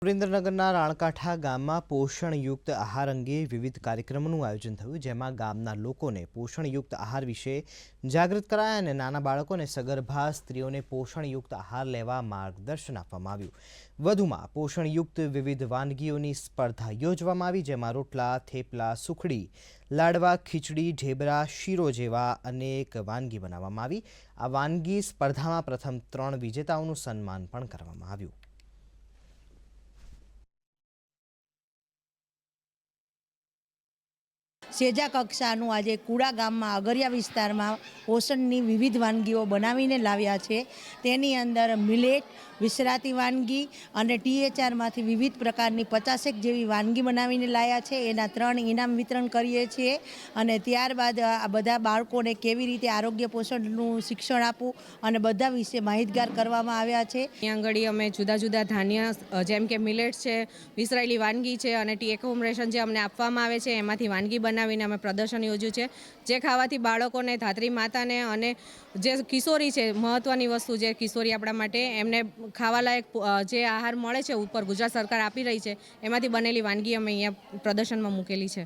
સુરેન્દ્રનગરના રાણકાંઠા ગામમાં પોષણયુક્ત આહાર અંગે વિવિધ કાર્યક્રમોનું આયોજન થયું, જેમાં ગામના લોકોને પોષણયુક્ત આહાર વિશે જાગૃત કરાયા અને નાના બાળકો અને સગર્ભા સ્ત્રીઓને પોષણયુક્ત આહાર લેવા માર્ગદર્શન આપવામાં આવ્યું. વધુમાં પોષણયુક્ત વિવિધ વાનગીઓની સ્પર્ધા યોજવામાં આવી, જેમાં રોટલા, થેપલા, સુખડી, લાડવા, ખીચડી, ઢેબરા, શીરો જેવા અનેક વાનગી બનાવવામાં આવી. આ વાનગી સ્પર્ધામાં પ્રથમ 3 વિજેતાઓનું સન્માન પણ કરવામાં આવ્યું. સેજા કક્ષાનું આજે કુડા ગામમાં અગરિયા વિસ્તારમાં પોષણની વિવિધ વાનગીઓ બનાવીને લાવ્યા છે. તેની અંદર મિલેટ, વિસરાતી વાનગી અને THRમાંથી વિવિધ પ્રકારની 50 જેવી વાનગી બનાવીને લાવ્યા છે. એના 3 ઇનામ વિતરણ કરીએ છીએ અને ત્યારબાદ આ બધા બાળકોને કેવી રીતે આરોગ્ય પોષણનું શિક્ષણ આપવું અને બધા વિશે માહિતગાર કરવામાં આવ્યા છે. અહીંયા આગળ અમે જુદા જુદા ધાન્ય જેમ કે મિલેટ્સ છે, વિસરાયેલી વાનગી છે અને ટેક હોમ રેશન જે અમને આપવામાં આવે છે એમાંથી વાનગી બનાવીને અમે પ્રદર્શન યોજ્યું છે, જે ખાવાથી બાળકોને, ધાત્રી માતાને અને જે કિશોરી છે, મહત્ત્વની વસ્તુ જે કિશોરી આપણા માટે એમને ખાવાલાયક જે આહાર મળે છે ઉપર ગુજરાત સરકાર આપી રહી છે, એમાંથી બનેલી વાનગી અમે અહીંયા પ્રદર્શનમાં મૂકેલી છે.